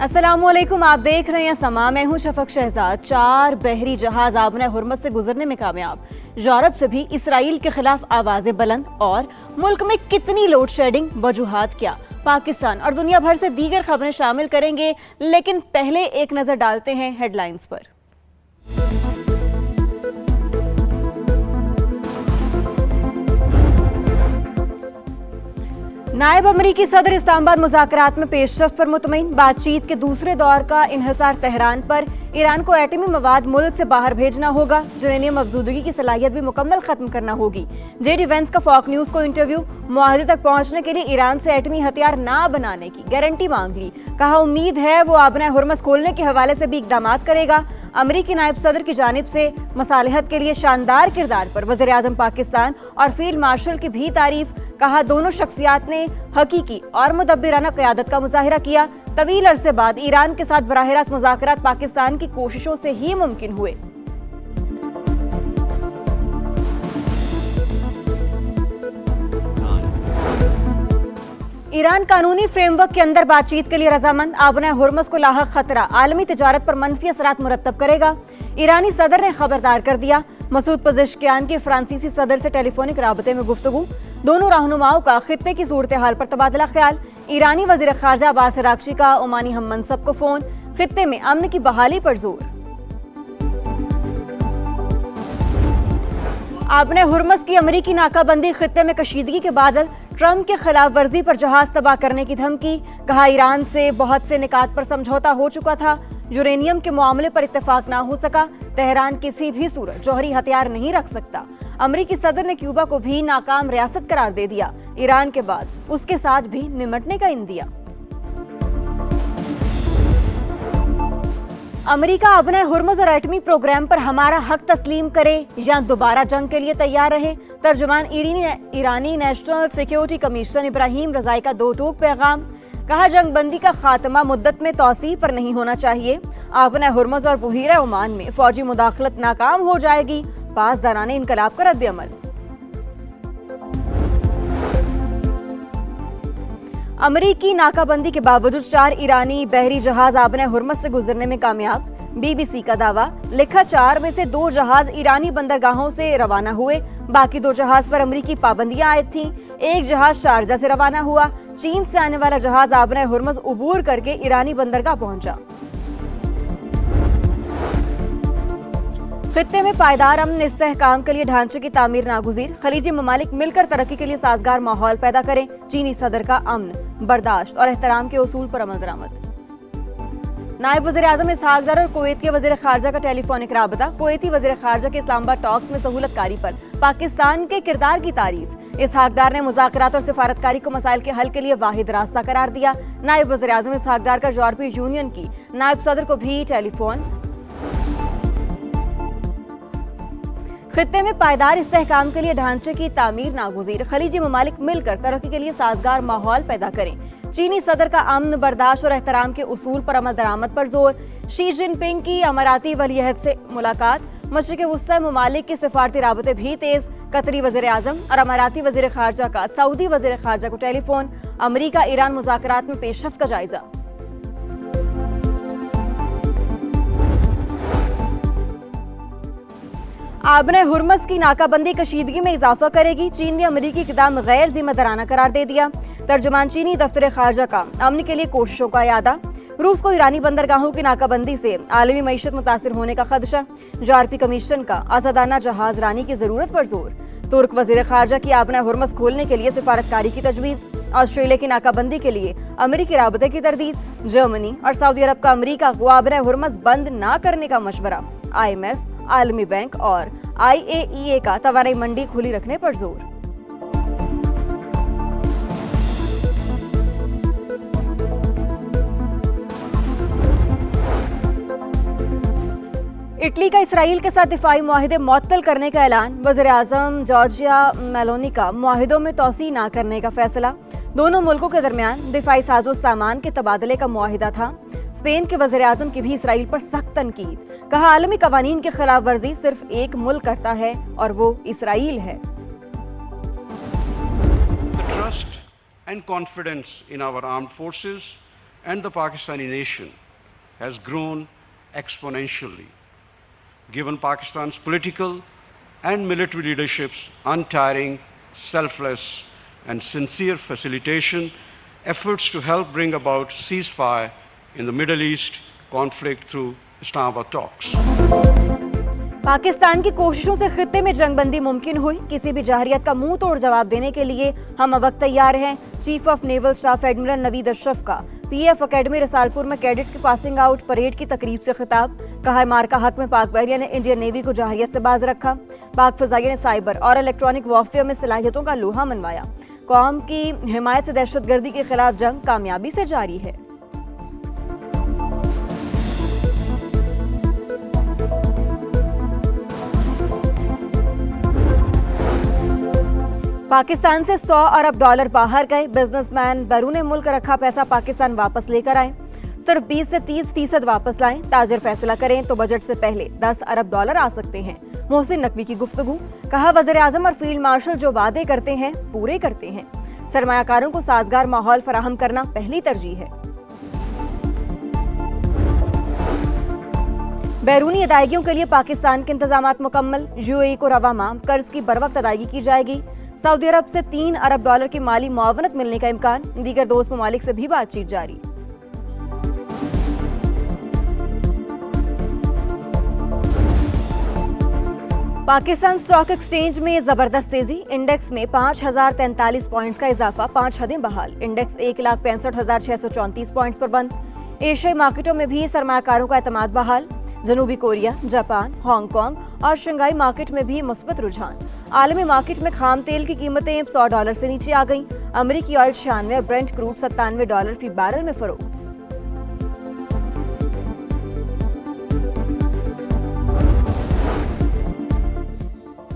अस्सलामुअलैकुम, आप देख रहे हैं समा। मैं हूं शफक शहजाद। 4 बहरी जहाज आबने हुर्मुज़ से गुजरने में कामयाब। यूरोप से भी इसराइल के खिलाफ आवाजें बुलंद। और मुल्क में कितनी लोड शेडिंग, वजूहात क्या, पाकिस्तान और दुनिया भर से दीगर खबरें शामिल करेंगे। लेकिन पहले एक नजर डालते हैं हेडलाइंस पर। नायब अमरीकी सदर इस्लामाबाद मुज़ाकरात में पेशरफ्त पर मुतमईन। बातचीत के दूसरे दौर का इन्हिसार तेहरान पर। ईरान को एटमी मवाद मुल्क से बाहर भेजना होगा। यूरेनियम अफजूदगी की सलाहियत भी मुकम्मल खत्म करना होगी। जेडी वेंस का फॉक्स न्यूज़ को इंटरव्यू। मुआहदे तक पहुंचने के लिए ईरान से एटमी हथियार ना बनाने की गारंटी मांग ली। कहा उम्मीद है वो आबने हुर्मुज़ खोलने के हवाले से भी इक़दाम करेगा। अमरीकी नायब सदर की जानिब से मसालिहत के लिए शानदार किरदार पर वज़ीर आज़म पाकिस्तान और फील्ड मार्शल की भी तारीफ। कहा दोनों शख्सियात ने हकीकी और मुदब्बिराना क़यादत का मुजाहिरा किया। तवील अरसे बाद ईरान के साथ बराह रास्त मुज़ाकरात पाकिस्तान की कोशिशों से ही मुमकिन हुए। ईरान कानूनी फ्रेमवर्क के अंदर बातचीत के लिए रजामंद। आबने हुर्मुज़ को लाहक खतरा आलमी तिजारत पर मनफी असरात मुरत्तब करेगा। ईरानी सदर ने खबरदार कर दिया। मसूद पज़ेश्कियान के फ्रांसीसी सदर से टेलीफोनिक राबते में गुफ्तगू। दोनों रहनुमाओं का खित्ते की सूरत हाल पर तबादला ख्याल। ईरानी वज़ीर ख़ारजा अब्बास अराग़ची का ओमानी हम मनसब को फ़ोन। खित्ते में अमन की बहाली पर जोर। आबने हुर्मुज़ की अमरीकी नाकाबंदी, खित्ते में कशीदगी के बादल। ट्रंप के खिलाफ वर्जी पर जहाज तबाह करने की धमकी। कहा ईरान से बहुत से निकात पर समझौता हो चुका था। यूरेनियम के मामले पर इत्तेफाक ना हो सका। तेहरान किसी भी सूरत जौहरी हथियार नहीं रख सकता। अमरीकी सदर ने क्यूबा को भी नाकाम रियासत करार दे दिया। ईरान के बाद उसके साथ भी निमटने का इंदिया। अमेरिका आबने हुर्मुज़ और एटमी प्रोग्राम पर हमारा हक तस्लीम करे या दोबारा जंग के लिए तैयार रहे। तर्जुमान ईरानी नेशनल सिक्योरिटी कमीशन इब्राहिम रज़ाई का दो टूक पैगाम। कहा जंग बंदी का खात्मा मुद्दत में तौसी पर नहीं होना चाहिए। आबने हुर्मुज़ और बहीरा ओमान में फौजी मुदाखलत नाकाम हो जाएगी। पासदाराने इनकलाब का रद्द अमल। अमरीकी नाकाबंदी के बावजूद 4 ईरानी बहरी जहाज आबने हुर्मुज़ से गुजरने में कामयाब। BBC का दावा। लिखा 4 में से 2 जहाज ईरानी बंदरगाहों से रवाना हुए। बाकी 2 जहाज पर अमरीकी पाबंदियां आयद थीं। एक जहाज शारजा से रवाना हुआ। चीन से आने वाला जहाज आबने हुर्मुज़ उबूर करके ईरानी बंदरगाह पहुंचा। खित्ते में पायदार अमन इस्तेहकाम के लिए ढांचे की तामीर नागुज़ीर। खलीजी ममालिक मिलकर तरक्की के लिए साजगार माहौल पैदा करें। चीनी सदर का अमन, बर्दाश्त और एहतराम के उसूल पर अमल दरामद। नायब वज़ीर आज़म इसहाक डार और कुवैत के वज़ीर ख़ारजा का टेलीफोनिक राबता। कुवैती वज़ीर ख़ारजा के इस्लामाबाद टॉक्स में सहूलतकारी पर पाकिस्तान के किरदार की तारीफ। इसहाक डार ने मुज़ाकरात और सिफारतकारी को मसाइल के हल के लिए वाहिद रास्ता करार दिया। नायब वज़ीर आज़म इसहाक डार का यूरोपीय यूनियन की नायब सदर को भी टेलीफोन। खित्ते में पायदार इस्तेहकाम के लिए ढांचे की तामीर नागुज़ीर। खलीजी ममालिक मिलकर तरक्की के लिए साजगार माहौल पैदा करें। चीनी सदर का अमन, बर्दाश्त और एहतराम के उसूल पर अमल दरामद पर जोर। शी जिनपिंग की अमाराती वलीअहद से मुलाकात। मशरिक़ वुस्ता ममालिक के सिफारती राबते भी तेज। कतरी वज़ीर आज़म और अमाराती वज़ीर ख़ारजा का सऊदी वज़ीर ख़ारजा को टेलीफोन। अमरीका ईरान मुज़ाकरात में पेशरफ्त का जायजा। आबने हुर्मुज़ की नाकाबंदी कशीदगी में इजाफा करेगी। चीन ने अमरीकी इक़दाम गैर जिम्मेदाराना करार दे दिया। तर्जुमान चीनी दफ्तर ख़ारजा का अमन के लिए कोशिशों का यादा। रूस को ईरानी बंदरगाहों की नाकाबंदी से आलमी मईशत मुतासिर होने का खदशा। यूरोपीय कमीशन का आज़ादाना जहाज रानी की ज़रूरत पर जोर। तुर्क वज़ीर ख़ारजा की आबने हुर्मुज़ खोलने के लिए सिफारतकारी की तजवीज़। ऑस्ट्रेलिया की नाकाबंदी के लिए अमरीकी राबते की तरदीद। जर्मनी और सऊदी अरब का अमरीका को आबने हुर्मुज़ बंद न करने का मशवरा। IMF, आलमी बैंक और IAEA का तवानाई मंडी खुली रखने पर जोर। इटली का इसराइल के साथ दिफाई मुआहिदे मुअत्तल करने का ऐलान। वज़ीर आज़म जॉर्जिया मेलोनी का मुआहिदों में तौसी न करने का फैसला। दोनों मुल्कों के दरमियान दिफाई साजो सामान के तबादले का मुआहिदा था। स्पेन के वज़ीर आज़म की भी इसराइल पर सख्त तनकीद। कहा आलमी कवानीन की खिलाफ वर्जी सिर्फ एक मुल्क करता है और वो इसराइल है। The trust and confidence in our armed forces and the Pakistani nation has grown exponentially, given Pakistan's political and military leadership's untiring, selfless, and sincere facilitation efforts to help bring about ceasefire in the Middle East conflict through Islamabad talks. Pakistan की कोशिशों से खित्ते में जंगबंदी मुमकिन हुई। किसी भी जाहरियत का मुंह तोड़ जवाब देने के लिए हम अब वक्त तैयार हैं। Chief of naval staff admiral Naveed Ashraf का पीएफ अकेडमी रसालपुर में कैडेट्स के पासिंग आउट परेड की तकरीब से खिताब। कहा, मार्का हक में पाक बहरिया ने इंडियन नेवी को जाहरियत से बाज रखा। पाक फजाइया ने साइबर और इलेक्ट्रॉनिक वॉरफेयर में सलाहियतों का लोहा मनवाया। कौम की हिमायत से दहशतगर्दी के खिलाफ जंग कामयाबी से जारी है। पाकिस्तान से 100 अरब डॉलर बाहर गए। बिजनेसमैन बैरून मुल्क रखा पैसा पाकिस्तान वापस लेकर आए। सिर्फ 20 से 30% वापस लाएं। ताजिर फैसला करें तो बजट से पहले 10 अरब डॉलर आ सकते हैं। मोहसिन नकवी की गुफ्तगू। कहा, वज़ीर आज़म और फील्ड मार्शल जो वादे करते हैं पूरे करते हैं। सरमायाकारों को साजगार माहौल फराहम करना पहली तरजीह है। बैरूनी अदायगियों के लिए पाकिस्तान के इंतजामात मुकम्मल। यूएई को रवा माह कर्ज की बरवक्त अदायगी की जाएगी। सऊदी अरब से 3 अरब डॉलर की माली मुआवनत मिलने का इम्कान। दीगर दोस्त ममालिक से भी बातचीत जारी। पाकिस्तान स्टॉक एक्सचेंज में जबरदस्त तेजी। इंडेक्स में 5043 पॉइंट्स का इजाफा, 5 हदें बहाल। इंडेक्स 1,65,634 पॉइंट्स पर बंद। एशियाई मार्केटों में भी सरमायाकारों का एतमाद बहाल। जनूबी कोरिया, जापान, हांगकांग और शंघाई मार्केट में भी मुस्बत रुझान। आलमी मार्केट में खाम तेल की कीमतें 100 डॉलर से नीचे आ गईं। अमेरिकी ऑयल 96 और ब्रेंट क्रूड 97 डॉलर फी बैरल में फरोख्त।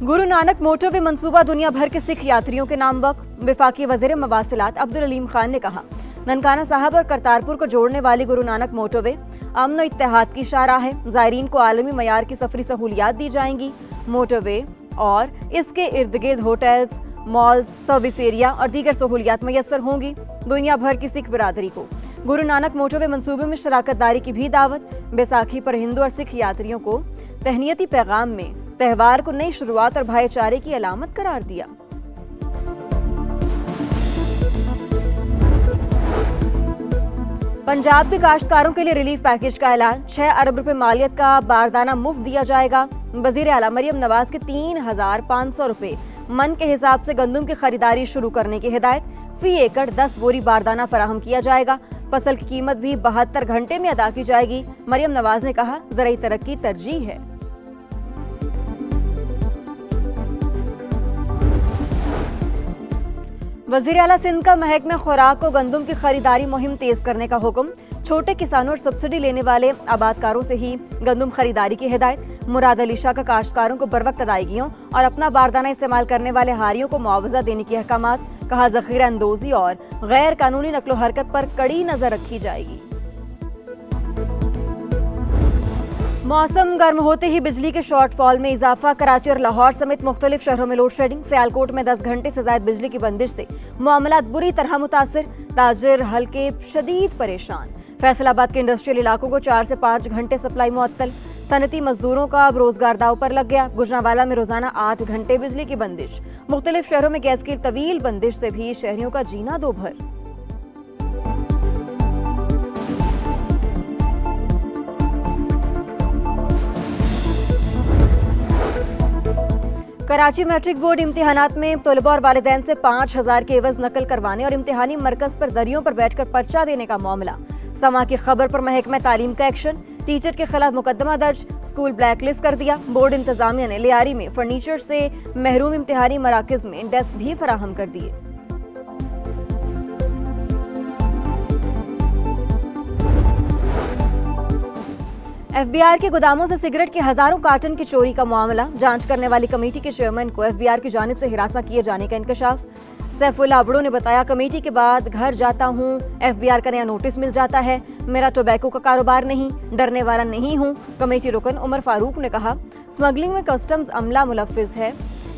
गुरु नानक मोटरवे मंसूबा दुनिया भर के सिख यात्रियों के नाम वक्फ। वफाकी वज़ीर मवासिलात अब्दुल अलीम खान ने कहा, ननकाना साहब और करतारपुर को जोड़ने वाली गुरु नानक मोटरवे अमन और इत्तेहाद की शाहराह है। ज़ायरीन को आलमी मयार की सफरी सहूलियात दी जाएंगी। मोटरवे और इसके इर्द गिर्द होटल्स, मॉल्स, सर्विस एरिया और दीगर सहूलियात मैसर होंगी। दुनिया भर की सिख बिरादरी को गुरु नानक मोटरवे मंसूबे में शराकत दारी की भी दावत। बैसाखी पर हिंदू और सिख यात्रियों को तहनीती पैगाम में त्यौहार को नई शुरुआत और भाईचारे की अलामत करार दिया। पंजाब के काश्तकारों के लिए रिलीफ पैकेज का ऐलान। 6 अरब रुपए मालियत का बारदाना मुफ्त दिया जाएगा। वजीर आला मरियम नवाज के 3,500 रुपए मन के हिसाब से गंदम की खरीदारी शुरू करने की हिदायत। फी एकड़ 10 बोरी बारदाना फराहम किया जाएगा। फसल की कीमत भी 72 घंटे में अदा की जाएगी। मरियम नवाज ने कहा, ज़राई तरक्की तरजीह है। वज़ीर आला सिंध का महकमे खुराक को गंदम की खरीदारी मुहिम तेज करने का हुक्म। छोटे किसानों और सब्सिडी लेने वाले आबादकारों से ही गंदम खरीदारी की हिदायत। मुराद अली शाह का काश्तकारों को बरवक्त अदायगियों और अपना बारदाना इस्तेमाल करने वाले हारियों को मुआवजा देने की अहकामात। कहा, ज़ख़ीरा अंदोज़ी और गैर कानूनी नकलो हरकत पर कड़ी नजर रखी जाएगी। मौसम गर्म होते ही बिजली के शॉर्टफॉल में इजाफा। कराची और लाहौर समेत मुख्तलिफ शहरों में लोड शेडिंग। सियालकोट में 10 घंटे से ज्यादा बिजली की बंदिश से मामलात बुरी तरह मुतासिर। ताजिर हल्के शदीद परेशान। फैसलाबाद के इंडस्ट्रियल इलाकों को 4 से 5 घंटे सप्लाई मुअत्तल। सनती मजदूरों का अब रोजगार दाव पर लग गया। गुजरांवाला में रोजाना 8 घंटे बिजली की बंदिश। मुख्तलिफ शहरों में गैस की तवील बंदिश से भी शहरियों का जीना दोभर। कराची मैट्रिक बोर्ड इम्तिहानात में तलबा और वालिदैन से 5,000 के एवज नकल करवाने और इम्तिहानी मरकज पर दरियों पर बैठकर पर्चा देने का मामला। समा की खबर पर महकमा तालीम का एक्शन। टीचर के खिलाफ मुकदमा दर्ज। स्कूल ब्लैकलिस्ट कर दिया। बोर्ड इंतजामिया ने लियारी में फर्नीचर से महरूम इम्तिहानी मराकज में डेस्क भी फराहम कर दिए। एफबीआर के गोदामों से सिगरेट के हजारों कार्टन की चोरी का मामला। जांच करने वाली कमेटी के चेयरमैन को एफबीआर की जानिब से हिरासा किए जाने का इंकशाफ। सैफुल्लाह अबड़ो ने बताया, कमेटी के बाद घर जाता हूँ, एफबीआर का नया नोटिस मिल जाता है। मेरा टोबैको का कारोबार नहीं, डरने वाला नहीं हूँ। कमेटी रुकन उमर फारूक ने कहा, स्मगलिंग में कस्टम्स अमला मुलव्विस है।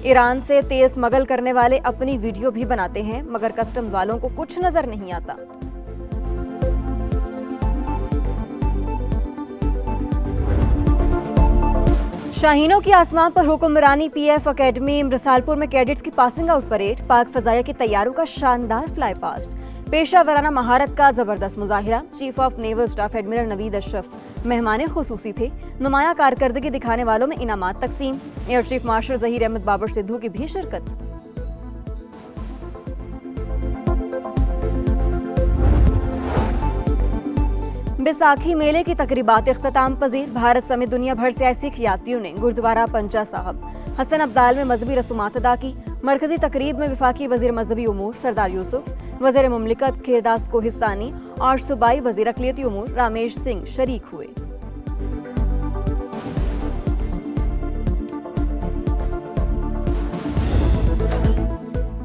ईरान से तेल स्मगल करने वाले अपनी वीडियो भी बनाते हैं, मगर कस्टम्स वालों को कुछ नजर नहीं आता। शाहीनों की आसमान पर हुक्मरानी पीएफ एकेडमी रसालपुर में कैडेट्स की पासिंग आउट परेड, पाक फजाइया के तैयारों का शानदार फ्लाई पास्ट, पेशा वराना महारत का जबरदस्त मुजाहिरा। Chief of naval staff admiral Naveed Ashraf मेहमान खुसूसी थे। नुमाया कारकर्दगी दिखाने वालों में इनामात तकसीम। Air chief marshal Zaheer Ahmed Babar Sidhu की भी शिरकत। बैसाखी मेले की तकरीबात इख्तिताम पजीर। भारत समेत दुनिया भर से आए सिख यात्रियों ने गुरुद्वारा पंचा साहब हसन अब्दाल में मजहबी रसूमात अदा की। मरकजी तकरीब में वफाकी वजीर मजहबी उमूर सरदार यूसुफ, वजीर मुमलिकत खेरदास कोहिस्तानी और सूबाई वजीर अक़लियती उमूर रामेश सिंह शरीक हुए।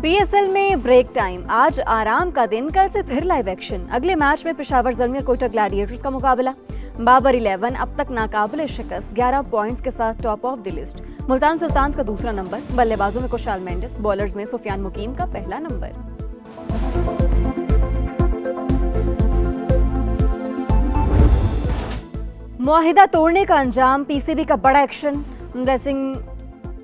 पीएसएल में ब्रेक टाइम, आज आराम का दिन, कल से फिर लाइव एक्शन। अगले मैच में पेशावर ज़ल्मी और कोटा ग्लैडिएटर्स का मुकाबला। बाबर 11 अब तक नाकाबिले शिकस्त, 11 पॉइंट्स के साथ top of the list. Multan Sultan का दूसरा नंबर। बल्लेबाजों में कुशाल मेंडिस, बॉलर्स में सुफियान मुकीम का पहला नंबर। मुआहिदा तोड़ने का अंजाम, पीसीबी का बड़ा एक्शन। ब्लेसिंग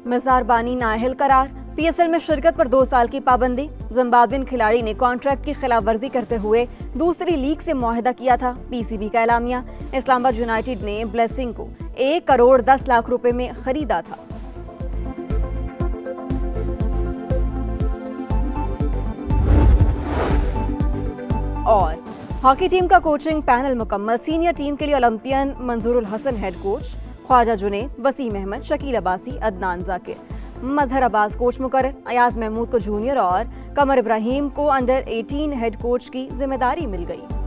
मज़ारबानी नाअहल करार। पीएसएल में शिरकत पर 2 साल की पाबंदी। जिम्बाब्वियन खिलाड़ी ने कॉन्ट्रैक्ट की खिलाफवर्जी करते हुए दूसरी लीग से मुआहिदा किया था। पीसीबी का एलामिया। इस्लामाबाद यूनाइटेड ने ब्लेसिंग को 1 करोड़ 10 लाख रुपए में खरीदा था। और हॉकी टीम का कोचिंग पैनल मुकम्मल। सीनियर टीम के लिए Olympian Manzoorul Hasan head coach, Khawaja Junaid, Waseem Ahmed, Shakeel Abbasi, Adnan Zakir, Mazhar Abbas coach मुकर्रर। अयाज महमूद को जूनियर और कमर इब्राहिम को अंडर 18 हेड कोच की जिम्मेदारी मिल गई।